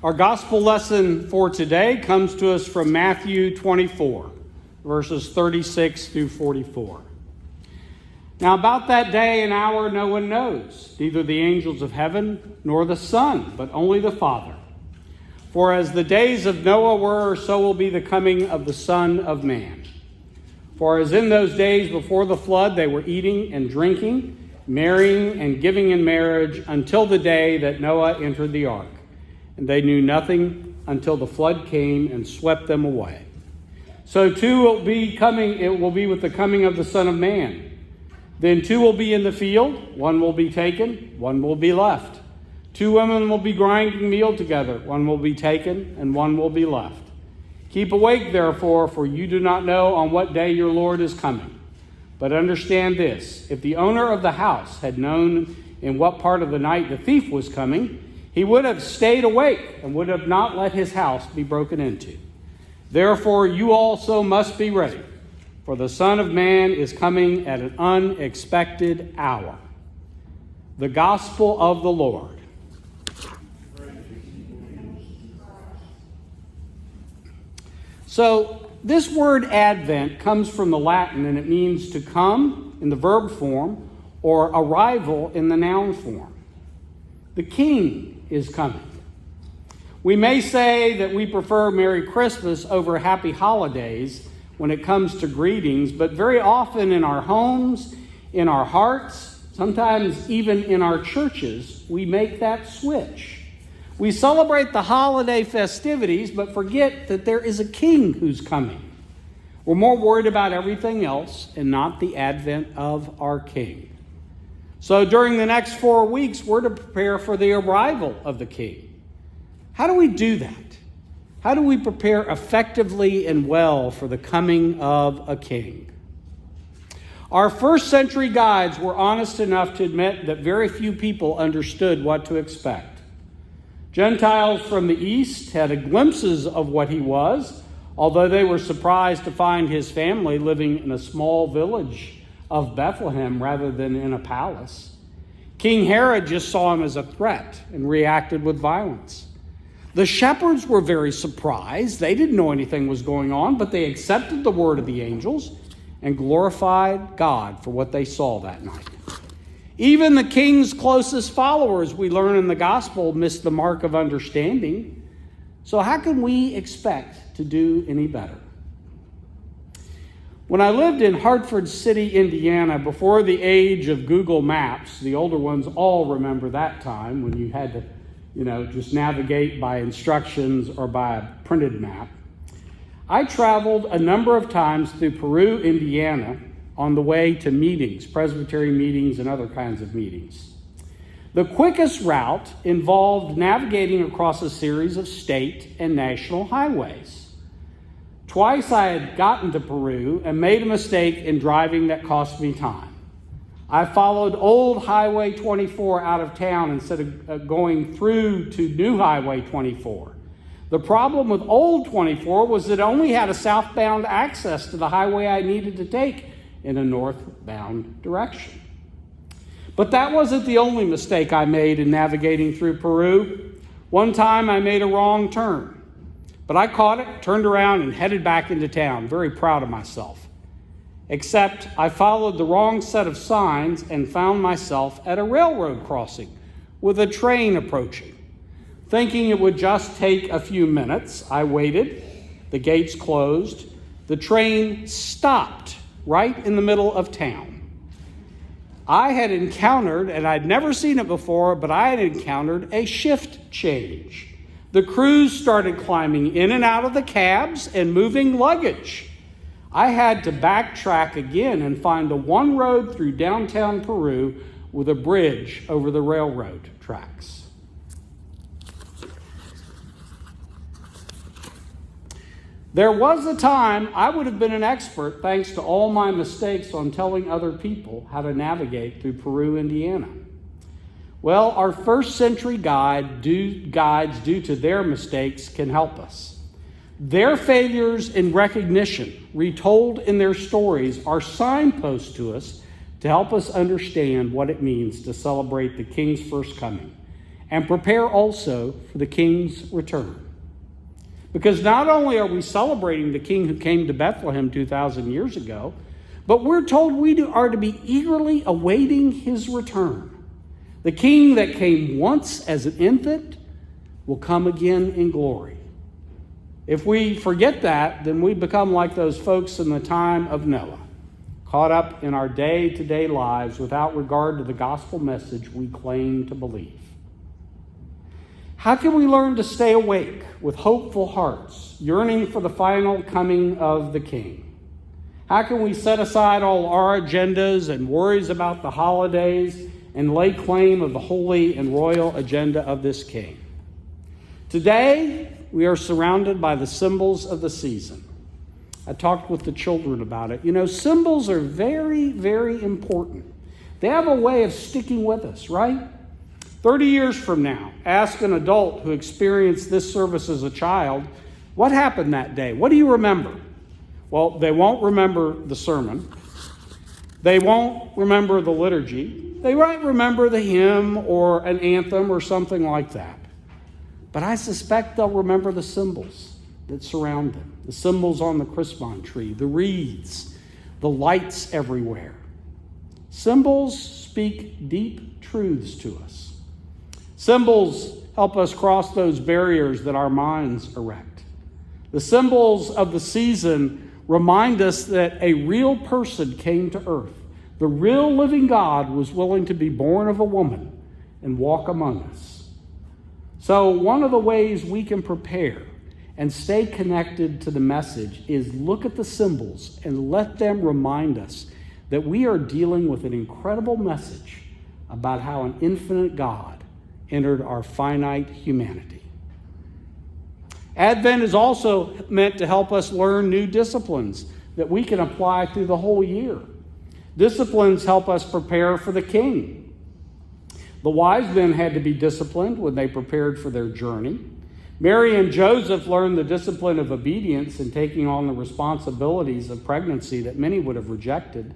Our gospel lesson for today comes to us from Matthew 24, verses 36 through 44. Now about that day and hour no one knows, neither the angels of heaven nor the Son, but only the Father. For as the days of Noah were, so will be the coming of the Son of Man. For as in those days before the flood they were eating and drinking, marrying and giving in marriage until the day that Noah entered the ark. And they knew nothing until the flood came and swept them away. So too it will be with the coming of the Son of Man. Then two will be in the field, one will be taken, one will be left. Two women will be grinding meal together, one will be taken, and one will be left. Keep awake, therefore, for you do not know on what day your Lord is coming. But understand this, if the owner of the house had known in what part of the night the thief was coming, he would have stayed awake and would have not let his house be broken into. Therefore, you also must be ready, for the Son of Man is coming at an unexpected hour. The Gospel of the Lord. So, this word Advent comes from the Latin, and it means to come in the verb form or arrival in the noun form. The King is coming. We may say that we prefer Merry Christmas over Happy Holidays when it comes to greetings, but very often in our homes, in our hearts, sometimes even in our churches, we make that switch. We celebrate the holiday festivities, but forget that there is a king who's coming. We're more worried about everything else and not the advent of our king. So during the next 4 weeks, we're to prepare for the arrival of the king. How do we do that? How do we prepare effectively and well for the coming of a king? Our first century guides were honest enough to admit that very few people understood what to expect. Gentiles from the east had glimpses of what he was, although they were surprised to find his family living in a small village of Bethlehem rather than in a palace. King Herod just saw him as a threat and reacted with violence. The shepherds were very surprised. They didn't know anything was going on, but they accepted the word of the angels and glorified God for what they saw that night. Even the king's closest followers, we learn in the gospel, missed the mark of understanding. So how can we expect to do any better? When I lived in Hartford City, Indiana, before the age of Google Maps, the older ones all remember that time when you had to, just navigate by instructions or by a printed map. I traveled a number of times through Peru, Indiana, on the way to meetings, Presbytery meetings and other kinds of meetings. The quickest route involved navigating across a series of state and national highways. Twice I had gotten to Peru and made a mistake in driving that cost me time. I followed old Highway 24 out of town instead of going through to new Highway 24. The problem with old 24 was that it only had a southbound access to the highway I needed to take in a northbound direction. But that wasn't the only mistake I made in navigating through Peru. One time I made a wrong turn. But I caught it, turned around, and headed back into town, very proud of myself. Except I followed the wrong set of signs and found myself at a railroad crossing with a train approaching. Thinking it would just take a few minutes, I waited. The gates closed. The train stopped right in the middle of town. I had encountered, and I'd never seen it before, but I had encountered a shift change. The crews started climbing in and out of the cabs and moving luggage. I had to backtrack again and find the one road through downtown Peru with a bridge over the railroad tracks. There was a time I would have been an expert thanks to all my mistakes on telling other people how to navigate through Peru, Indiana. Well, our first century guides, due to their mistakes, can help us. Their failures in recognition, retold in their stories, are signposts to us to help us understand what it means to celebrate the King's first coming and prepare also for the King's return. Because not only are we celebrating the King who came to Bethlehem 2,000 years ago, but we're told we are to be eagerly awaiting his return. The King that came once as an infant will come again in glory. If we forget that, then we become like those folks in the time of Noah, caught up in our day-to-day lives without regard to the gospel message we claim to believe. How can we learn to stay awake with hopeful hearts, yearning for the final coming of the King? How can we set aside all our agendas and worries about the holidays and lay claim of the holy and royal agenda of this King? Today, we are surrounded by the symbols of the season. I talked with the children about it. You know, symbols are very, very important. They have a way of sticking with us, right? 30 years from now, ask an adult who experienced this service as a child, what happened that day? What do you remember? Well, they won't remember the sermon. They won't remember the liturgy. They might remember the hymn or an anthem or something like that. But I suspect they'll remember the symbols that surround them. The symbols on the Christmas tree, the wreaths, the lights everywhere. Symbols speak deep truths to us. Symbols help us cross those barriers that our minds erect. The symbols of the season remind us that a real person came to earth. The real living God was willing to be born of a woman and walk among us. So one of the ways we can prepare and stay connected to the message is look at the symbols and let them remind us that we are dealing with an incredible message about how an infinite God entered our finite humanity. Advent is also meant to help us learn new disciplines that we can apply through the whole year. Disciplines help us prepare for the King. The wise men had to be disciplined when they prepared for their journey. Mary and Joseph learned the discipline of obedience in taking on the responsibilities of pregnancy that many would have rejected.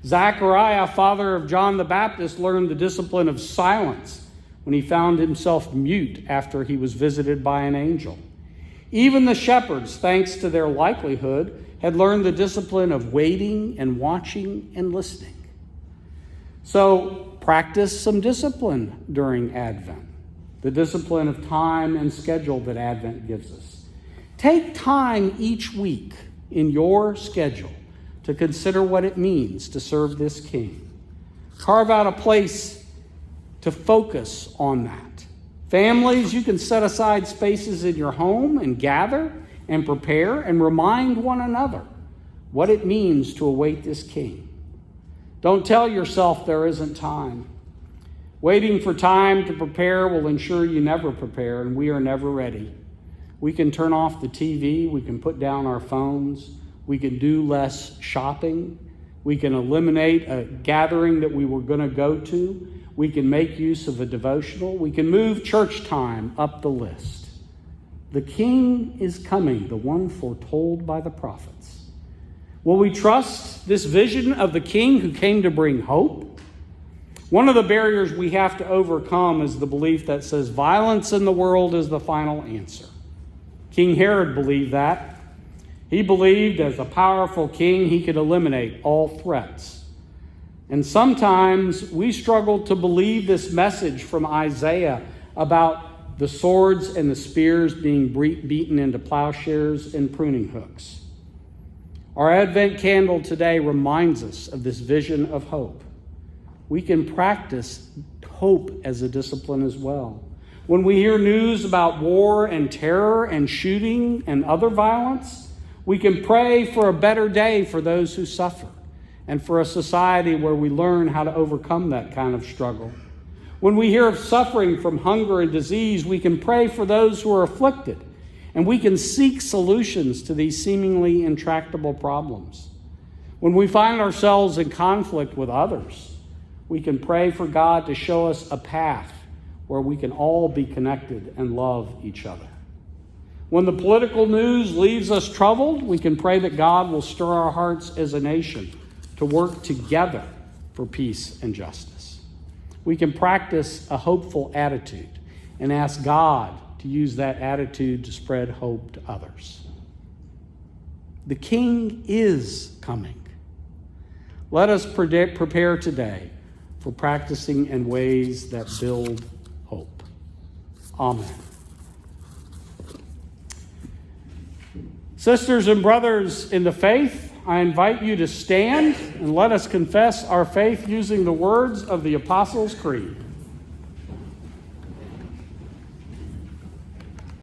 Zechariah, father of John the Baptist, learned the discipline of silence when he found himself mute after he was visited by an angel. Even the shepherds, thanks to their livelihood, had learned the discipline of waiting and watching and listening. So practice some discipline during Advent, the discipline of time and schedule that Advent gives us. Take time each week in your schedule to consider what it means to serve this King. Carve out a place to focus on that. Families, you can set aside spaces in your home and gather and prepare and remind one another what it means to await this King. Don't tell yourself there isn't time. Waiting for time to prepare will ensure you never prepare, and we are never ready. We can turn off the TV, we can put down our phones, we can do less shopping, we can eliminate a gathering that we were going to go to, we can make use of a devotional, we can move church time up the list. The King is coming, the one foretold by the prophets. Will we trust this vision of the King who came to bring hope? One of the barriers we have to overcome is the belief that says violence in the world is the final answer. King Herod believed that. He believed as a powerful king he could eliminate all threats. And sometimes we struggle to believe this message from Isaiah about the swords and the spears being beaten into plowshares and pruning hooks. Our Advent candle today reminds us of this vision of hope. We can practice hope as a discipline as well. When we hear news about war and terror and shooting and other violence, we can pray for a better day for those who suffer and for a society where we learn how to overcome that kind of struggle. When we hear of suffering from hunger and disease, we can pray for those who are afflicted, and we can seek solutions to these seemingly intractable problems. When we find ourselves in conflict with others, we can pray for God to show us a path where we can all be connected and love each other. When the political news leaves us troubled, we can pray that God will stir our hearts as a nation to work together for peace and justice. We can practice a hopeful attitude and ask God to use that attitude to spread hope to others. The King is coming. Let us prepare today for practicing in ways that build hope. Amen. Sisters and brothers in the faith, I invite you to stand and let us confess our faith using the words of the Apostles' Creed.